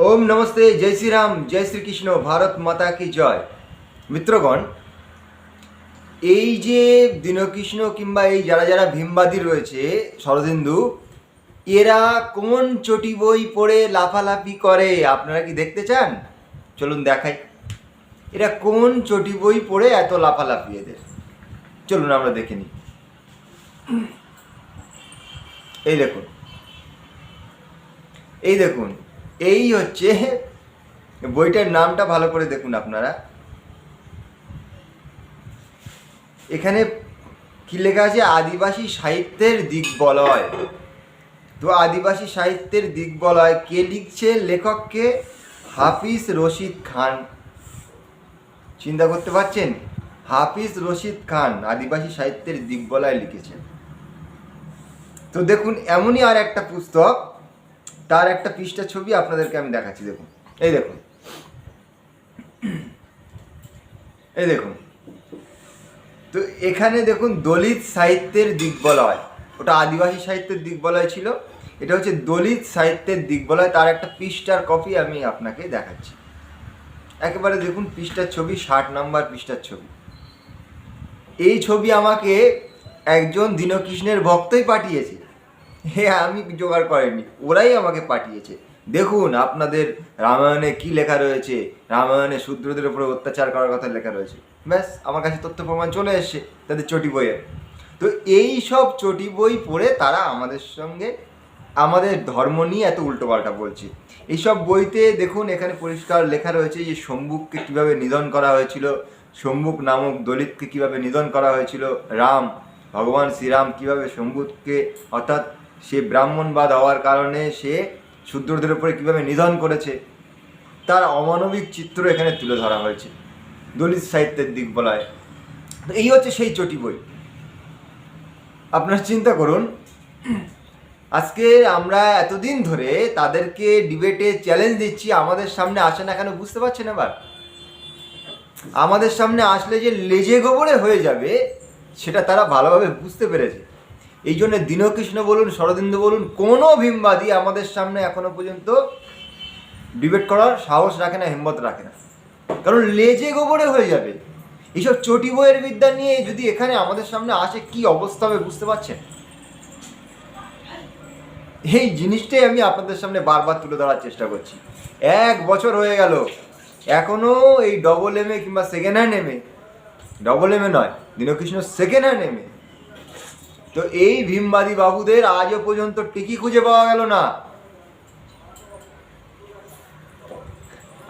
ओम नमस्ते, जय श्री राम, जय श्री कृष्ण, भारत माता की जय। মিত্রগণ, এই যে দীনকৃষ্ণ কিংবা এই যারা যারা ভীমবাদী রয়েছে শরদিন্দু, এরা কোন চটি বই পড়ে লাফালাফি করে আপনারা কি দেখতে চান? চলুন দেখাই এরা কোন চটি বই পড়ে এত লাফালাফি এদের। চলুন আমরা দেখে নিই। এই দেখুন, এই দেখুন, এই হচ্ছে বইটার নামটা ভালো করে দেখুন আপনারা। এখানে কি লেখা আছে? আদিবাসী সাহিত্যের দিকবলয়। তো আদিবাসী সাহিত্যের দিকবলয় কে লিখছে? লেখককে হাফিজ রশিদ খান। চিন্তা করতে পারছেন? হাফিজ রশিদ খান আদিবাসী সাহিত্যের দিকবলয় লিখেছেন। তো দেখুন, এমনই আর একটা পুস্তক, তার একটা পৃষ্ঠা ছবি আপনাদেরকে আমি দেখাচ্ছি। দেখুন, এই দেখুন, এই দেখুন। তো এখানে দেখুন দলিত সাহিত্যের দিকবলয়, ওটা আদিবাসী সাহিত্যের দিকবলয় ছিল, এটা হচ্ছে দলিত সাহিত্যের দিকবলয়। তার একটা পৃষ্ঠার কপি আমি আপনাকে দেখাচ্ছি। একেবারে দেখুন পৃষ্ঠার ছবি, 60 নম্বর পৃষ্ঠার ছবি। এই ছবি আমাকে একজন দীনকৃষ্ণের ভক্তই পাঠিয়েছে, আমি জোগাড় করিনি, ওরাই আমাকে পাঠিয়েছে। দেখুন আপনাদের রামায়ণে কি লেখা রয়েছে, রামায়ণে শূদ্রদের উপরে অত্যাচার করার কথা লেখা রয়েছে। ব্যাস, আমার কাছে তথ্য প্রমাণ চলে এসছে তাদের চটি বইয়ে। তো এই সব চটি বই পড়ে তারা আমাদের সঙ্গে আমাদের ধর্ম নিয়ে এত উল্টোপাল্টা বলছে। এইসব বইতে দেখুন, এখানে পরিষ্কার লেখা রয়েছে যে শম্ভুককে কীভাবে নিধন করা হয়েছিল, শম্ভুক নামক দলিতকে কীভাবে নিধন করা হয়েছিল, রাম ভগবান শ্রীরাম কীভাবে শম্ভুককে, অর্থাৎ সে ব্রাহ্মণবাদ হওয়ার কারণে সে শূদ্রদের উপরে কীভাবে নিধন করেছে, তার অমানবিক চিত্র এখানে তুলে ধরা হয়েছে দলিত সাহিত্যের দিকবলয়। তো এই হচ্ছে সেই চটি বই। আপনারা চিন্তা করুন, আজকে আমরা এতদিন ধরে তাদেরকে ডিবেটে চ্যালেঞ্জ দিচ্ছি, আমাদের সামনে আসে না কেন বুঝতে পারছেন? এবার আমাদের সামনে আসলে যে লেজে গোবরে হয়ে যাবে সেটা তারা ভালোভাবে বুঝতে পেরেছে। এই জন্য দীনকৃষ্ণ বলুন, শরদিন্দু বলুন, কোনো ভীমবাদী আমাদের সামনে এখনো পর্যন্ত ডিবেট করার সাহস রাখে না, হিম্মত রাখে না, কারণ লেজে গোবরে হয়ে যাবে। এইসব চটি বইয়ের বিদ্যা নিয়ে যদি এখানে আমাদের সামনে আসে কি অবস্থা হবে বুঝতে পারছেন? এই জিনিসটাই আমি আপনাদের সামনে বারবার তুলে ধরার চেষ্টা করছি। 1 বছর হয়ে গেল, এখনো এই ডবল এম এ কিংবা second hand M A, double M A নয়, Dinkrishna second hand M A, তো এই ভীমবাদী বাবুদের আজও পর্যন্ত টিকি খুঁজে পাওয়া গেল না।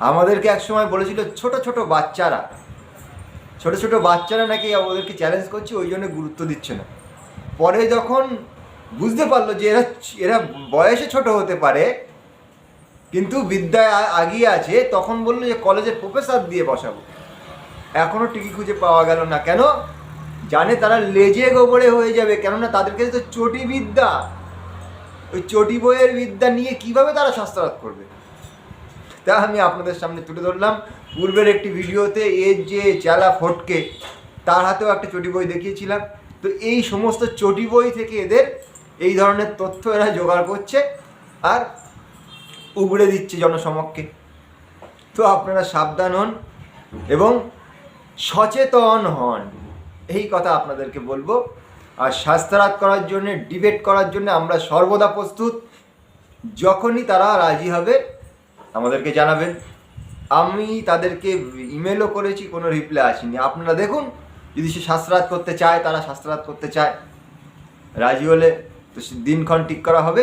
আমাদেরকে একসময় বলেছিল ছোট ছোট বাচ্চারা নাকি ওদেরকে চ্যালেঞ্জ করছে, ওই জন্য গুরুত্ব দিচ্ছে না। পরে যখন বুঝতে পারলো যে এরা বয়সে ছোট হতে পারে কিন্তু বিদ্যায় আগিয়ে আছে, তখন বললো যে কলেজের প্রফেসর দিয়ে বসাবো। এখনো টিকি খুঁজে পাওয়া গেল না। কেন? জানে তারা লেজে গোবরে হয়ে যাবে, কেননা তাদের কাছে তো চটি বিদ্যা, ওই চটি বইয়ের বিদ্যা নিয়ে কিভাবে তারা শাস্ত্রার্থ করবে, তা আমি আপনাদের সামনে তুলে ধরলাম। পূর্বের একটি ভিডিওতে এর যে চালা ফটকে, তার হাতেও একটা চটি বই দেখিয়েছিলাম। তো এই সমস্ত চটি বই থেকে এদের এই ধরনের তথ্য এরা জোগাড় করছে আর উগড়ে দিচ্ছে জনসমক্ষে। তো আপনারা সাবধান হন এবং সচেতন হন, এই কথা আপনাদেরকে বলবো। আর শাস্ত্রার্থ করার জন্যে, ডিবেট করার জন্য আমরা সর্বদা প্রস্তুত। যখনই তারা রাজি হবে আমাদেরকে জানাবেন। আমি তাদেরকে ইমেলও করেছি, কোনো রিপ্লাই আসেনি। আপনারা দেখুন, যদি সে শাস্ত্রার্থ করতে চায়, তারা শাস্ত্রার্থ করতে চায়, রাজি হলে তো দিনক্ষণ ঠিক করা হবে।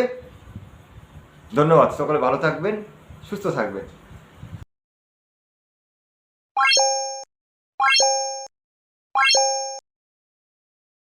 ধন্যবাদ, সকলে ভালো থাকবেন, সুস্থ থাকবেন।